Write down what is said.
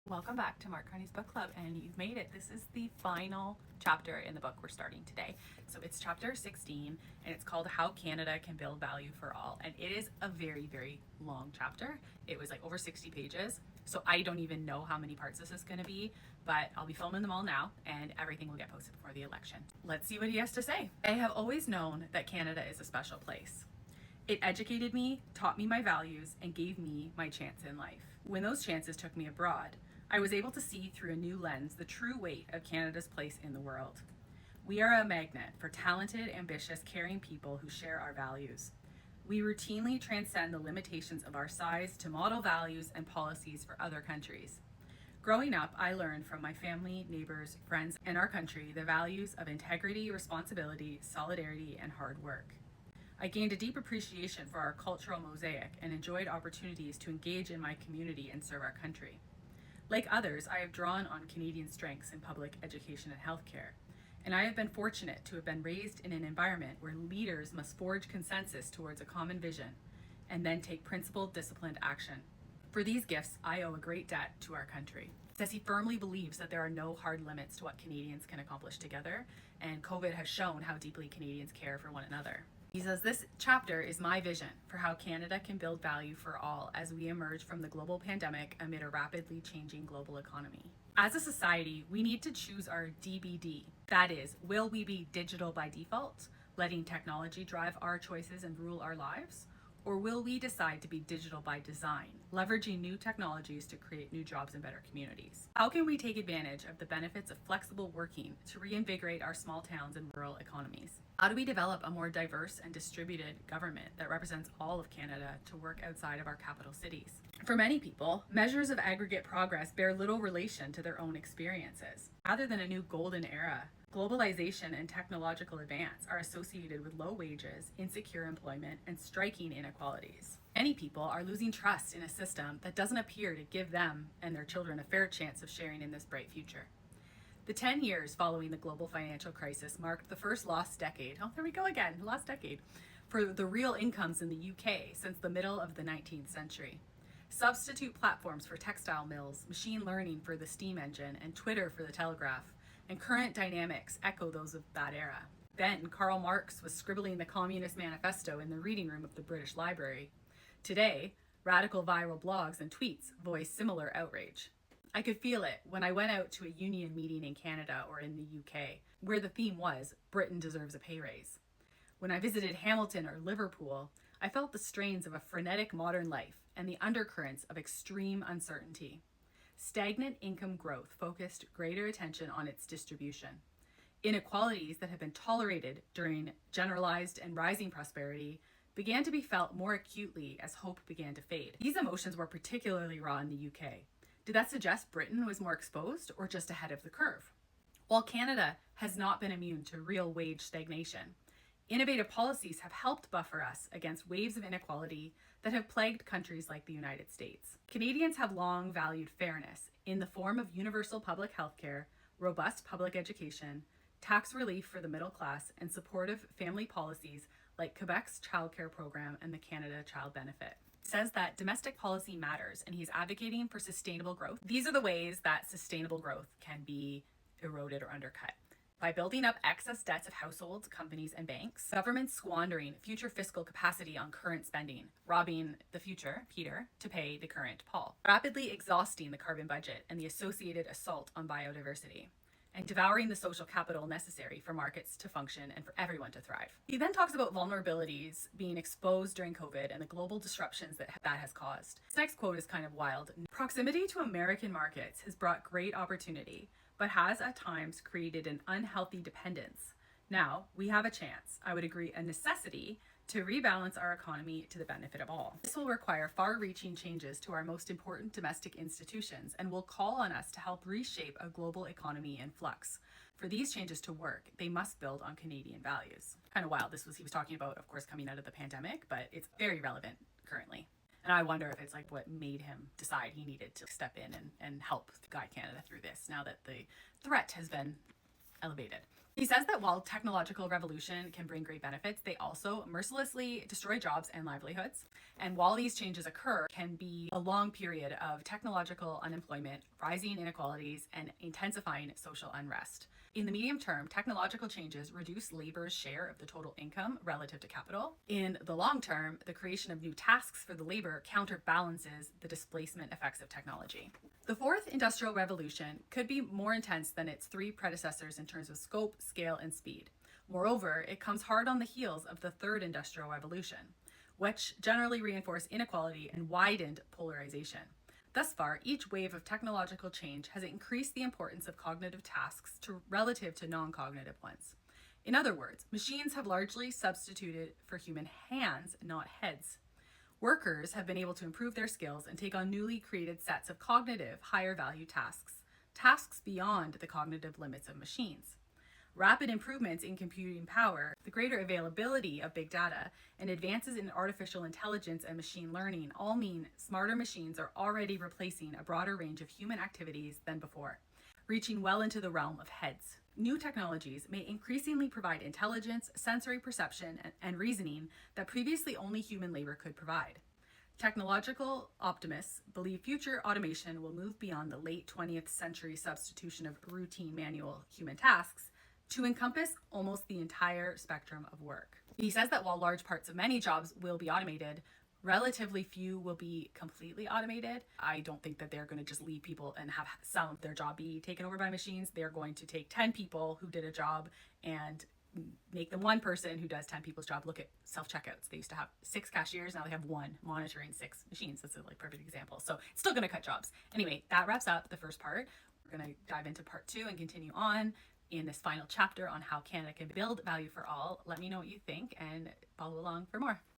Welcome back to Mark Carney's book club, and you've made it. This is the final chapter in the book we're starting today. So it's chapter 16, and it's called How Canada Can Build Value for All. And it is a very, very long chapter. It was like over 60 pages. So I don't even know how many parts this is going to be, but I'll be filming them all now, and everything will get posted before the election. Let's see what he has to say. I have always known that Canada is a special place. It educated me, taught me my values, and gave me my chance in life. When those chances took me abroad, I was able to see through a new lens the true weight of Canada's place in the world. We are a magnet for talented, ambitious, caring people who share our values. We routinely transcend the limitations of our size to model values and policies for other countries. Growing up, I learned from my family, neighbors, friends, and our country the values of integrity, responsibility, solidarity, and hard work. I gained a deep appreciation for our cultural mosaic and enjoyed opportunities to engage in my community and serve our country. Like others, I have drawn on Canadian strengths in public education and healthcare, and I have been fortunate to have been raised in an environment where leaders must forge consensus towards a common vision and then take principled, disciplined action. For these gifts, I owe a great debt to our country. He says he firmly believes that there are no hard limits to what Canadians can accomplish together, and COVID has shown how deeply Canadians care for one another. He says, this chapter is my vision for how Canada can build value for all as we emerge from the global pandemic amid a rapidly changing global economy. As a society, we need to choose our DBD. That is, will we be digital by default, letting technology drive our choices and rule our lives? Or will we decide to be digital by design, leveraging new technologies to create new jobs and better communities? How can we take advantage of the benefits of flexible working to reinvigorate our small towns and rural economies? How do we develop a more diverse and distributed government that represents all of Canada to work outside of our capital cities? For many people, measures of aggregate progress bear little relation to their own experiences. Rather than a new golden era, globalization and technological advance are associated with low wages, insecure employment, and striking inequalities. Many people are losing trust in a system that doesn't appear to give them and their children a fair chance of sharing in this bright future. The 10 years following the global financial crisis marked the first lost decade, lost decade, for the real incomes in the UK since the middle of the 19th century. Substitute platforms for textile mills, machine learning for the steam engine, and Twitter for the telegraph, and current dynamics echo those of that era. Then, Karl Marx was scribbling the Communist Manifesto in the reading room of the British Library. Today, radical viral blogs and tweets voice similar outrage. I could feel it when I went out to a union meeting in Canada or in the UK, where the theme was, Britain deserves a pay raise. When I visited Hamilton or Liverpool, I felt the strains of a frenetic modern life and the undercurrents of extreme uncertainty. Stagnant income growth focused greater attention on its distribution. Inequalities that had been tolerated during generalized and rising prosperity began to be felt more acutely as hope began to fade. These emotions were particularly raw in the UK. Did that suggest Britain was more exposed or just ahead of the curve? While Canada has not been immune to real wage stagnation, innovative policies have helped buffer us against waves of inequality that have plagued countries like the United States. Canadians have long valued fairness in the form of universal public health care, robust public education, tax relief for the middle class, and supportive family policies like Quebec's childcare program and the Canada Child Benefit. Says that domestic policy matters and he's advocating for sustainable growth. These are the ways that sustainable growth can be eroded or undercut. By building up excess debts of households, companies, and banks, governments squandering future fiscal capacity on current spending, robbing the future, Peter, to pay the current, Paul, rapidly exhausting the carbon budget and the associated assault on biodiversity, and devouring the social capital necessary for markets to function and for everyone to thrive. He then talks about vulnerabilities being exposed during COVID and the global disruptions that has caused. This next quote is kind of wild. Proximity to American markets has brought great opportunity, but has at times created an unhealthy dependence. Now, we have a chance, I would agree a necessity, to rebalance our economy to the benefit of all. This will require far-reaching changes to our most important domestic institutions and will call on us to help reshape a global economy in flux. For these changes to work, they must build on Canadian values. Kind of wild. He was talking about, of course, coming out of the pandemic, but it's very relevant currently. And I wonder if it's like what made him decide he needed to step in and help guide Canada through this now that the threat has been elevated. He says that while technological revolution can bring great benefits, they also mercilessly destroy jobs and livelihoods. And while these changes occur, can be a long period of technological unemployment, rising inequalities, and intensifying social unrest. In the medium term, technological changes reduce labor's share of the total income relative to capital. In the long term, the creation of new tasks for the labor counterbalances the displacement effects of technology. The fourth industrial revolution could be more intense than its three predecessors in terms of scope, scale, and speed. Moreover, it comes hard on the heels of the third industrial revolution, which generally reinforced inequality and widened polarization. Thus far, each wave of technological change has increased the importance of cognitive tasks relative to non-cognitive ones. In other words, machines have largely substituted for human hands, not heads. Workers have been able to improve their skills and take on newly created sets of cognitive, higher value tasks beyond the cognitive limits of machines. Rapid improvements in computing power, the greater availability of big data, and advances in artificial intelligence and machine learning all mean smarter machines are already replacing a broader range of human activities than before, reaching well into the realm of heads. New technologies may increasingly provide intelligence, sensory perception, and reasoning that previously only human labor could provide. Technological optimists believe future automation will move beyond the late 20th century substitution of routine manual human tasks to encompass almost the entire spectrum of work. He says that while large parts of many jobs will be automated, relatively few will be completely automated. I don't think that they're going to just leave people and have some of their job be taken over by machines. They're going to take 10 people who did a job and make them one person who does 10 people's job. Look at self-checkouts. They used to have 6 cashiers. Now they have one monitoring 6 machines. That's a perfect example. So it's still going to cut jobs. Anyway, that wraps up the first part. We're going to dive into part 2 and continue on in this final chapter on how Canada can build value for all. Let me know what you think and follow along for more.